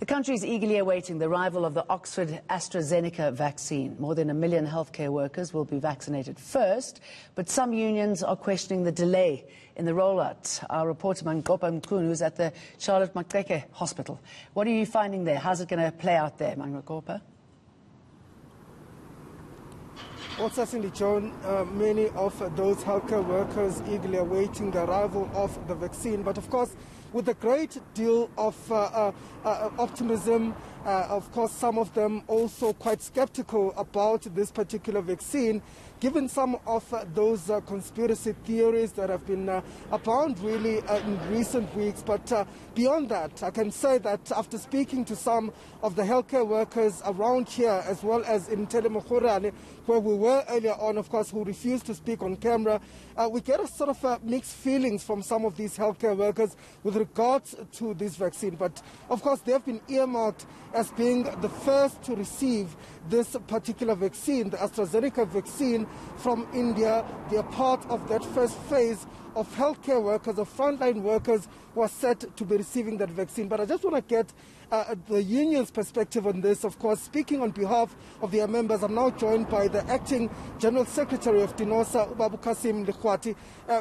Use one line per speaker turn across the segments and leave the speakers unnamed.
The country is eagerly awaiting the arrival of the Oxford AstraZeneca vaccine. More than 1 million healthcare workers will be vaccinated first, but some unions are questioning the delay in the rollout. Our reporter Manqoba Mchunu is at the Charlotte Maxeke hospital. What are you finding there? How's it going to play out there, Manqoba?
Well, certainly, Joan, many of those healthcare workers eagerly awaiting the arrival of the vaccine. But of course, with a great deal of optimism, of course, some of them also quite skeptical about this particular vaccine, given some of those conspiracy theories that have been abound really in recent weeks. But beyond that, I can say that after speaking to some of the healthcare workers around here, as well as in Telemokhorane, where we were earlier on, of course, who refused to speak on camera, we get a sort of mixed feelings from some of these healthcare workers with regards to this vaccine. But of course, they have been earmarked as being the first to receive this particular vaccine, the AstraZeneca vaccine from India. They are part of that first phase of healthcare workers, of frontline workers who are set to be receiving that vaccine. But I just want to get the union's perspective on this. Of course, speaking on behalf of their members, I'm now joined by the Acting General Secretary of DINOSA, Ubabu Kasim Likhwati.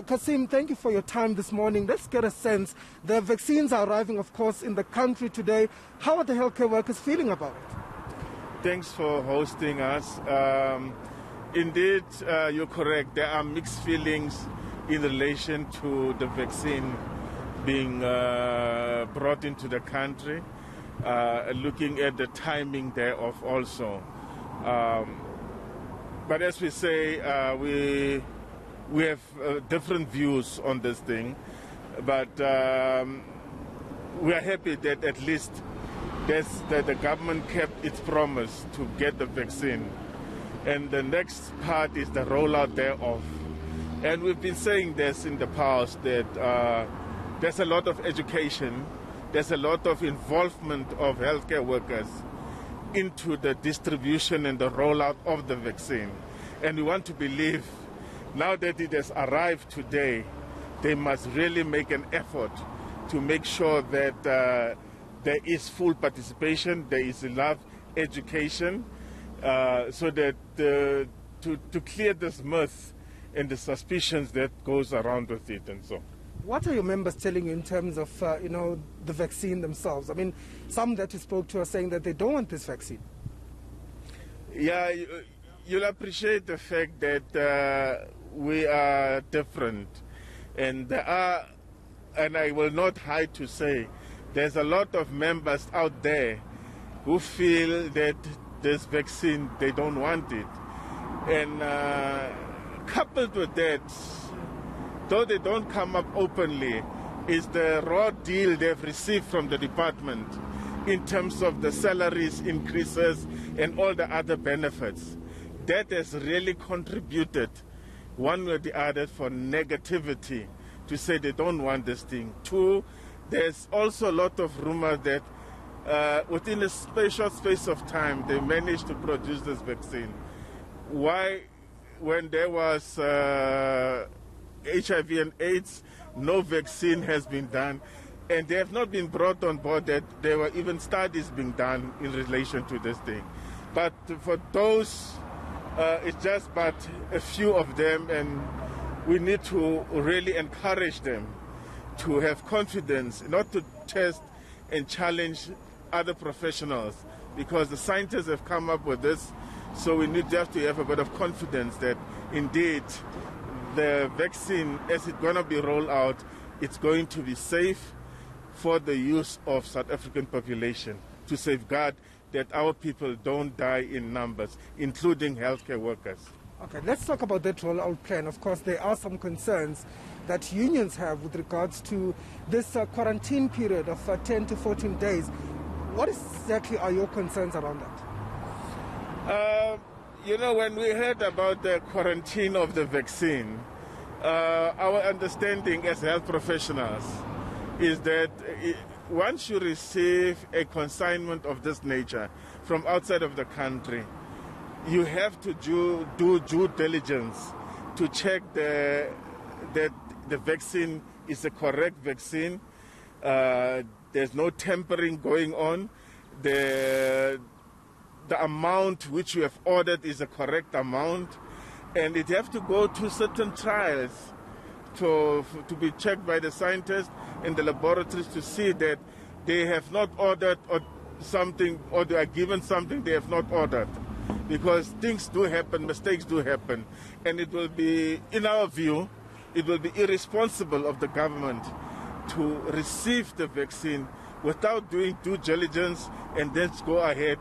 Kasim, thank you for your time this morning. Let's get a sense. The vaccines are arriving, of course, in the country today. How are the healthcare workers feeling about it?
Thanks for hosting us. Indeed, you're correct. There are mixed feelings in relation to the vaccine being brought into the country, looking at the timing thereof also. But as we say, we have different views on this thing, but we are happy that at least that the government kept its promise to get the vaccine. And the next part is the rollout thereof. And we've been saying this in the past, that there's a lot of education, there's a lot of involvement of healthcare workers into the distribution and the rollout of the vaccine. And we want to believe, now that it has arrived today, they must really make an effort to make sure that there is full participation, there is enough education, so that to clear this myth and the suspicions that goes around with it and so.
What are your members telling you in terms of, the vaccine themselves? I mean, some that you spoke to are saying that they don't want this vaccine.
Yeah, you'll appreciate the fact that we are different. And there are, and I will not hide to say, there's a lot of members out there who feel that this vaccine, they don't want it. And coupled with that, though they don't come up openly, is the raw deal they've received from the department in terms of the salaries increases and all the other benefits. That has really contributed, one way or the other, for negativity to say they don't want this thing. Two, there's also a lot of rumor that within a short space of time, they managed to produce this vaccine. Why, when there was HIV and AIDS, no vaccine has been done, and they have not been brought on board that there were even studies being done in relation to this thing. But for those, it's just but a few of them, and we need to really encourage them to have confidence, not to test and challenge other professionals, because the scientists have come up with this. So we need just to have a bit of confidence that indeed the vaccine, as it's going to be rolled out, it's going to be safe for the use of South African population, to safeguard that our people don't die in numbers, including healthcare workers.
Okay, let's talk about that rollout plan. Of course, there are some concerns that unions have with regards to this quarantine period of 10 to 14 days. What exactly are your concerns around that?
When we heard about the quarantine of the vaccine, our understanding as health professionals is that once you receive a consignment of this nature from outside of the country, you have to do due diligence to check that the vaccine is a correct vaccine. There's no tampering going on, the amount which we have ordered is the correct amount, and it have to go to certain trials to be checked by the scientists in the laboratories to see that they have not ordered or something, or they are given something they have not ordered. Because things do happen, mistakes do happen, and it will be, in our view, it will be irresponsible of the government to receive the vaccine without doing due diligence and then go ahead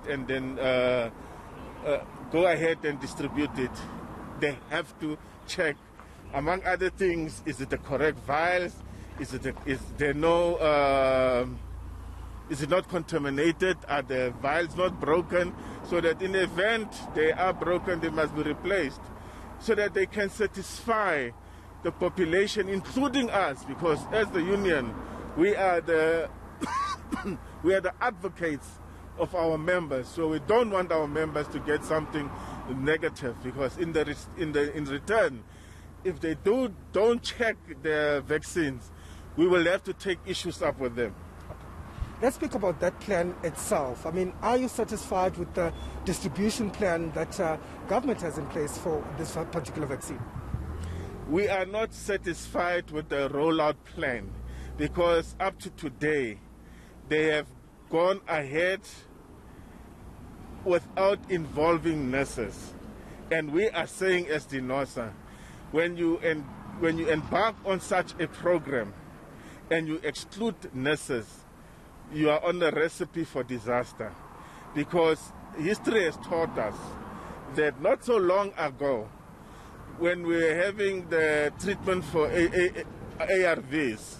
and distribute it. They have to check, among other things, is it the correct vials? Is it not contaminated? Are the vials not broken? So that in the event they are broken, they must be replaced, so that they can satisfy the population, including us, because as the union, we are the we are the advocates of our members. So we don't want our members to get something negative, because in return, if they don't check their vaccines, we will have to take issues up with them.
Let's speak about that plan itself. I mean, are you satisfied with the distribution plan that government has in place for this particular vaccine?
We are not satisfied with the rollout plan, because up to today, they have gone ahead without involving nurses. And we are saying as DINOSA, when you embark on such a program and you exclude nurses, you are on a recipe for disaster. Because history has taught us that not so long ago, when we were having the treatment for ARVs,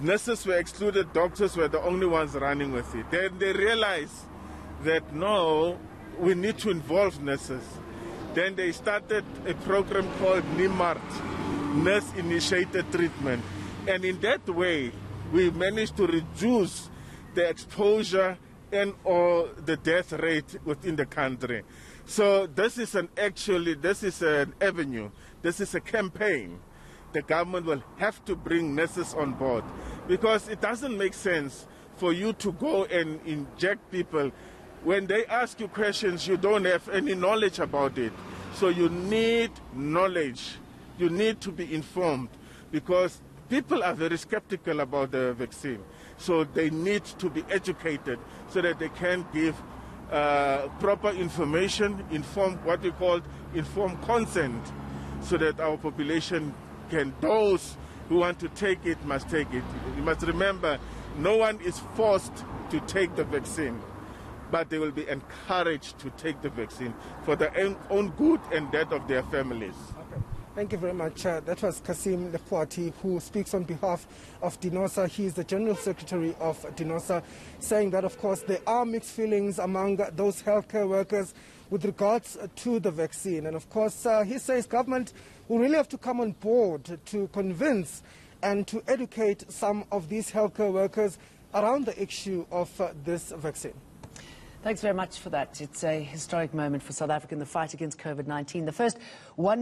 nurses were excluded, doctors were the only ones running with it. Then they realized that no, we need to involve nurses. Then they started a program called NIMART, Nurse-Initiated Treatment. And in that way, we managed to reduce the exposure and or the death rate within the country. So this is an avenue, this is a campaign. The government will have to bring nurses on board, because it doesn't make sense for you to go and inject people. When they ask you questions, you don't have any knowledge about it. So you need knowledge, you need to be informed, because people are very skeptical about the vaccine. So they need to be educated so that they can give proper information, what we call informed consent, so that our population can, those who want to take it must take it. You must remember, no one is forced to take the vaccine, but they will be encouraged to take the vaccine for their own good and that of their families.
Okay. Thank you very much. That was Kasim Lekwati, who speaks on behalf of DINOSA. He is the General Secretary of DINOSA, saying that, of course, there are mixed feelings among those healthcare workers with regards to the vaccine. And, of course, he says government will really have to come on board to convince and to educate some of these healthcare workers around the issue of this vaccine.
Thanks very much for that. It's a historic moment for South Africa in the fight against COVID-19. The first 1